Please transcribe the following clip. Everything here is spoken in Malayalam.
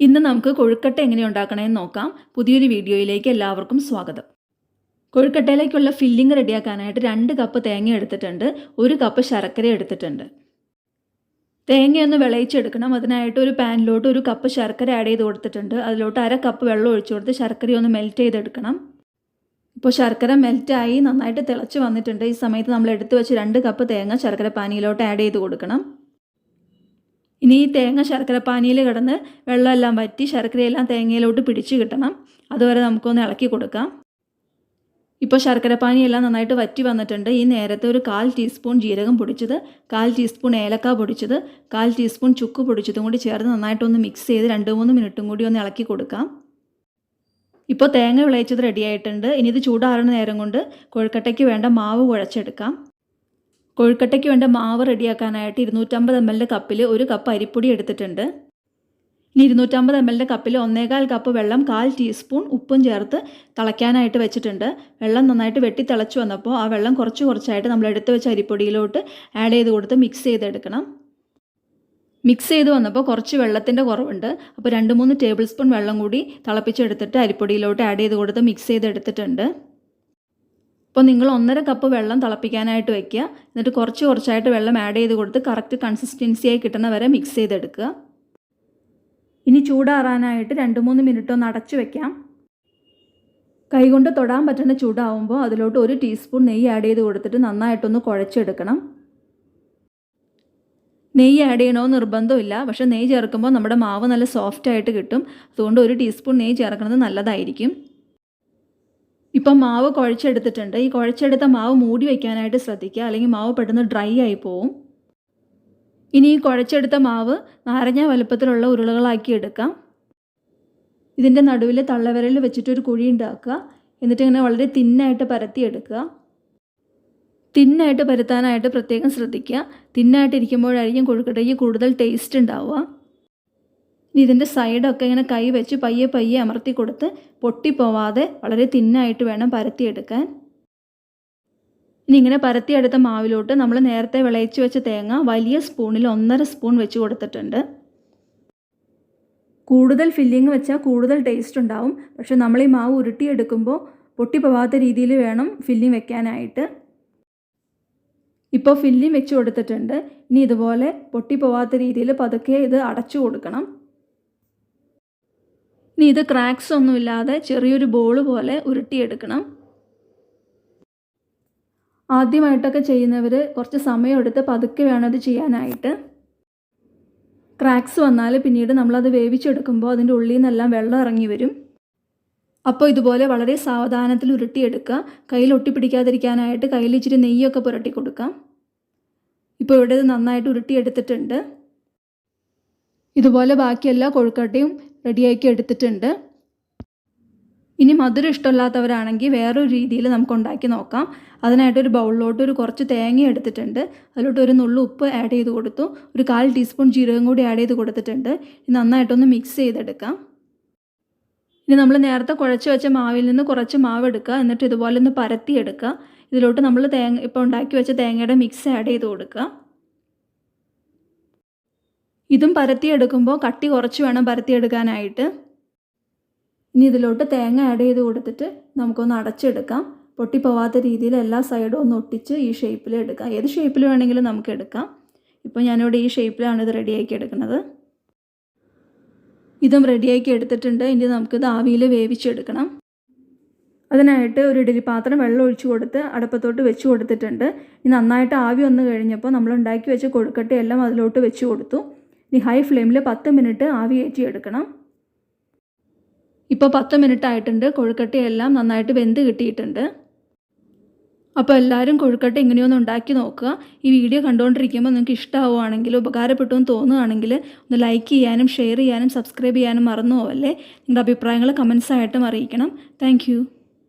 ഇന്ന് നമുക്ക് കൊഴുക്കട്ട എങ്ങനെ ഉണ്ടാക്കണമെന്ന് നോക്കാം. പുതിയൊരു വീഡിയോയിലേക്ക് എല്ലാവർക്കും സ്വാഗതം. കൊഴുക്കട്ടയിലേക്കുള്ള ഫില്ലിംഗ് റെഡിയാക്കാനായിട്ട് 2 കപ്പ് തേങ്ങ എടുത്തിട്ടുണ്ട്, 1 കപ്പ് ശർക്കര എടുത്തിട്ടുണ്ട്. തേങ്ങയൊന്ന് വിളയിച്ചെടുക്കണം. അതിനായിട്ട് ഒരു പാനിലോട്ട് 1 കപ്പ് ശർക്കര ആഡ് ചെയ്ത് കൊടുത്തിട്ടുണ്ട്. അതിലോട്ട് 1/2 കപ്പ് വെള്ളം ഒഴിച്ചു കൊടുത്ത് ശർക്കരയൊന്ന് മെൽറ്റ് ചെയ്തെടുക്കണം. ഇപ്പോൾ ശർക്കര മെൽറ്റായി നന്നായിട്ട് തിളച്ച് വന്നിട്ടുണ്ട്. ഈ സമയത്ത് നമ്മൾ എടുത്തു വെച്ച് 2 കപ്പ് തേങ്ങ ശർക്കര പാനിയിലോട്ട് ആഡ് ചെയ്ത് കൊടുക്കണം. ഇനി ഈ തേങ്ങ ശർക്കര പാനിയിൽ കിടന്ന് വെള്ളമെല്ലാം വറ്റി ശർക്കരയെല്ലാം തേങ്ങയിലോട്ട് പിടിച്ച് കിട്ടണം. അതുവരെ നമുക്കൊന്ന് ഇളക്കി കൊടുക്കാം. ഇപ്പോൾ ശർക്കര പാനിയെല്ലാം നന്നായിട്ട് വറ്റി വന്നിട്ടുണ്ട്. ഈ നേരത്തെ ഒരു 1/4 ടീസ്പൂൺ ജീരകം പൊടിച്ചത്, 1/4 ടീസ്പൂൺ ഏലക്ക പൊടിച്ചത്, 1/4 ടീസ്പൂൺ ചുക്ക് പൊടിച്ചതും കൂടി ചേർത്ത് നന്നായിട്ടൊന്ന് മിക്സ് ചെയ്ത് 2-3 മിനിറ്റും കൂടി ഒന്ന് ഇളക്കി കൊടുക്കാം. ഇപ്പോൾ തേങ്ങ വിളയിച്ചത് റെഡിയായിട്ടുണ്ട്. ഇനി ഇത് ചൂടാറുന്ന നേരം കൊണ്ട് കൊഴുക്കട്ടയ്ക്ക് വേണ്ട മാവ് കുഴച്ചെടുക്കാം. കൊഴുക്കട്ടയ്ക്ക് വേണ്ട മാവ് റെഡിയാക്കാനായിട്ട് 250 ml കപ്പിൽ 1 കപ്പ് അരിപ്പൊടി എടുത്തിട്ടുണ്ട്. ഇനി 250 ml കപ്പിൽ 1/4 കപ്പ് വെള്ളം 1/4 ടീസ്പൂൺ ഉപ്പും ചേർത്ത് തിളയ്ക്കാനായിട്ട് വെച്ചിട്ടുണ്ട്. വെള്ളം നന്നായിട്ട് വെട്ടി തിളച്ച് വന്നപ്പോൾ ആ വെള്ളം കുറച്ചായിട്ട് നമ്മൾ എടുത്ത് വെച്ച അരിപ്പൊടിയിലോട്ട് ആഡ് ചെയ്ത് കൊടുത്ത് മിക്സ് ചെയ്തെടുക്കണം. മിക്സ് ചെയ്ത് വന്നപ്പോൾ കുറച്ച് വെള്ളത്തിൻ്റെ കുറവുണ്ട്. അപ്പോൾ 2-3 ടേബിൾ സ്പൂൺ വെള്ളം കൂടി തിളപ്പിച്ചെടുത്തിട്ട് അരിപ്പൊടിയിലോട്ട് ആഡ് ചെയ്ത് കൊടുത്ത് മിക്സ് ചെയ്തെടുത്തിട്ടുണ്ട്. അപ്പോൾ നിങ്ങൾ 1.5 കപ്പ് വെള്ളം തിളപ്പിക്കാനായിട്ട് വയ്ക്കുക. എന്നിട്ട് കുറച്ചായിട്ട് വെള്ളം ആഡ് ചെയ്ത് കൊടുത്ത് കറക്റ്റ് കൺസിസ്റ്റൻസിയായി കിട്ടുന്ന വരെ മിക്സ് ചെയ്തെടുക്കുക. ഇനി ചൂടാറാനായിട്ട് 2-3 മിനിറ്റ് ഒന്ന് അടച്ചു വയ്ക്കാം. കൈകൊണ്ട് തൊടാൻ പറ്റുന്ന ചൂടാവുമ്പോൾ അതിലോട്ട് 1 ടീസ്പൂൺ നെയ്യ് ആഡ് ചെയ്ത് കൊടുത്തിട്ട് നന്നായിട്ടൊന്ന് കുഴച്ചെടുക്കണം. നെയ്യ് ആഡ് ചെയ്യണമെന്ന് നിർബന്ധമില്ല. പക്ഷേ നെയ്യ് ചേർക്കുമ്പോൾ നമ്മുടെ മാവ് നല്ല സോഫ്റ്റായിട്ട് കിട്ടും. അതുകൊണ്ട് 1 ടീസ്പൂൺ നെയ്യ് ചേർക്കുന്നത് നല്ലതായിരിക്കും. ഇപ്പം മാവ് കുഴച്ചെടുത്തിട്ടുണ്ട്. ഈ കുഴച്ചെടുത്ത മാവ് മൂടി വയ്ക്കാനായിട്ട് ശ്രദ്ധിക്കുക, അല്ലെങ്കിൽ മാവ് പെട്ടെന്ന് ഡ്രൈ ആയി പോവും. ഇനി ഈ കുഴച്ചെടുത്ത മാവ് നാരങ്ങ വലുപ്പത്തിലുള്ള ഉരുളകളാക്കി എടുക്കാം. ഇതിൻ്റെ നടുവിൽ തള്ളവിരൽ വെച്ചിട്ടൊരു കുഴി ഉണ്ടാക്കുക. എന്നിട്ട് ഇങ്ങനെ വളരെ തിന്നായിട്ട് പരത്തിയെടുക്കുക. തിന്നായിട്ട് പരത്താനായിട്ട് പ്രത്യേകം ശ്രദ്ധിക്കുക. തിന്നായിട്ടിരിക്കുമ്പോഴായിരിക്കും കൊഴുക്കട്ടയ്ക്ക് കൂടുതൽ ടേസ്റ്റ് ഉണ്ടാവുക. ഇനി ഇതിൻ്റെ സൈഡൊക്കെ ഇങ്ങനെ കൈ വെച്ച് പയ്യെ അമർത്തി കൊടുത്ത് പൊട്ടിപ്പോവാതെ വളരെ തിന്നായിട്ട് വേണം പരത്തിയെടുക്കാൻ. ഇനി ഇങ്ങനെ പരത്തിയെടുത്ത മാവിലോട്ട് നമ്മൾ നേരത്തെ വിളയിച്ച് വെച്ച തേങ്ങ വലിയ സ്പൂണിൽ 1.5 സ്പൂൺ വെച്ച് കൊടുത്തിട്ടുണ്ട്. കൂടുതൽ ഫില്ലിങ് വെച്ചാൽ കൂടുതൽ ടേസ്റ്റ് ഉണ്ടാവും. പക്ഷെ നമ്മൾ ഈ മാവ് ഉരുട്ടിയെടുക്കുമ്പോൾ പൊട്ടിപ്പോവാത്ത രീതിയിൽ വേണം ഫില്ലിങ് വെക്കാനായിട്ട്. ഇപ്പോൾ ഫില്ലിങ് വെച്ച് കൊടുത്തിട്ടുണ്ട്. ഇനി ഇതുപോലെ പൊട്ടിപ്പോവാത്ത രീതിയിൽ പതുക്കെ ഇത് അടച്ചു കൊടുക്കണം. ഇനി ഇത് ക്രാക്സ് ഒന്നുമില്ലാതെ ചെറിയൊരു ബോൾ പോലെ ഉരുട്ടിയെടുക്കണം. ആദ്യമായിട്ടൊക്കെ ചെയ്യുന്നവർ കുറച്ച് സമയമെടുത്ത് പതുക്കെ വേണം ഇത് ചെയ്യാനായിട്ട്. ക്രാക്സ് വന്നാൽ പിന്നീട് നമ്മളത് വേവിച്ചെടുക്കുമ്പോൾ അതിൻ്റെ ഉള്ളിൽ നിന്നെല്ലാം വെള്ളം ഇറങ്ങി വരും. അപ്പോൾ ഇതുപോലെ വളരെ സാവധാനത്തിൽ ഉരുട്ടിയെടുക്കുക. കയ്യിൽ ഒട്ടിപ്പിടിക്കാതിരിക്കാനായിട്ട് കയ്യിൽ ഇച്ചിരി നെയ്യൊക്കെ പുരട്ടി കൊടുക്കാം. ഇപ്പോൾ ഇവിടെ ഇത് നന്നായിട്ട് ഉരുട്ടിയെടുത്തിട്ടുണ്ട്. ഇതുപോലെ ബാക്കി എല്ലാ കൊഴുക്കട്ടയും റെഡിയാക്കി എടുത്തിട്ടുണ്ട്. ഇനി മധുരം ഇഷ്ടമില്ലാത്തവരാണെങ്കിൽ വേറൊരു രീതിയിൽ നമുക്ക് ഉണ്ടാക്കി നോക്കാം. അതിനായിട്ടൊരു ബൗളിലോട്ട് കുറച്ച് തേങ്ങ എടുത്തിട്ടുണ്ട്. അതിലോട്ട് 1 നുള്ളു ഉപ്പ് ആഡ് ചെയ്ത് കൊടുത്തു. 1/4 ടീസ്പൂൺ ജീരകം കൂടി ആഡ് ചെയ്ത് കൊടുത്തിട്ടുണ്ട്. നന്നായിട്ടൊന്ന് മിക്സ് ചെയ്തെടുക്കാം. ഇനി നമ്മൾ നേരത്തെ കുഴച്ച് വെച്ച മാവിൽ നിന്ന് കുറച്ച് മാവ് എടുക്കുക. എന്നിട്ട് ഇതുപോലെ ഒന്ന് പരത്തിയെടുക്കുക. ഇതിലോട്ട് നമ്മൾ ഇപ്പോൾ ഉണ്ടാക്കി വെച്ച തേങ്ങയുടെ മിക്സ് ആഡ് ചെയ്ത് കൊടുക്കുക. ഇതും പരത്തിയെടുക്കുമ്പോൾ കട്ടി കുറച്ച് വേണം പരത്തിയെടുക്കാനായിട്ട്. ഇനി ഇതിലോട്ട് തേങ്ങ ആഡ് ചെയ്ത് കൊടുത്തിട്ട് നമുക്കൊന്ന് അടച്ചെടുക്കാം. പൊട്ടിപ്പോവാത്ത രീതിയിൽ എല്ലാ സൈഡും ഒന്ന് ഒട്ടിച്ച് ഈ ഷേപ്പിൽ എടുക്കാം. ഏത് ഷേപ്പിൽ വേണമെങ്കിലും നമുക്ക് എടുക്കാം. ഇപ്പോൾ ഞാനിവിടെ ഈ ഷേപ്പിലാണ് ഇത് റെഡിയാക്കി എടുക്കുന്നത്. ഇതും റെഡിയാക്കി എടുത്തിട്ടുണ്ട്. ഇനി നമുക്കിത് ആവിയിൽ വേവിച്ചെടുക്കണം. അതിനായിട്ട് ഒരു ഇഡ്ഡലി പാത്രം വെള്ളം ഒഴിച്ച് കൊടുത്ത് അടുപ്പത്തോട്ട് വെച്ച് കൊടുത്തിട്ടുണ്ട്. ഇനി നന്നായിട്ട് ആവി വന്നു കഴിഞ്ഞപ്പോൾ നമ്മൾ ഉണ്ടാക്കി വെച്ച കൊഴുക്കട്ടയെല്ലാം അതിലോട്ട് വെച്ച് കൊടുത്തു. ഇനി ഹൈ ഫ്ലെയിമിൽ 10 മിനിറ്റ് ആവി കയറ്റിയെടുക്കണം. ഇപ്പോൾ 10 മിനിറ്റ് ആയിട്ടുണ്ട്. കൊഴുക്കട്ടയെല്ലാം നന്നായിട്ട് വെന്ത് കിട്ടിയിട്ടുണ്ട്. അപ്പോൾ എല്ലാവരും കൊഴുക്കട്ട ഇങ്ങനെയൊന്ന് ഉണ്ടാക്കി നോക്കുക. ഈ വീഡിയോ കണ്ടുകൊണ്ടിരിക്കുമ്പോൾ നിങ്ങൾക്ക് ഇഷ്ടമാവുകയാണെങ്കിൽ, ഉപകാരപ്പെട്ടു എന്ന് തോന്നുകയാണെങ്കിൽ ഒന്ന് ലൈക്ക് ചെയ്യാനും ഷെയർ ചെയ്യാനും സബ്സ്ക്രൈബ് ചെയ്യാനും മറന്നു പോവല്ലേ. നിങ്ങളുടെ അഭിപ്രായങ്ങൾ കമൻസായിട്ടും അറിയിക്കണം. താങ്ക്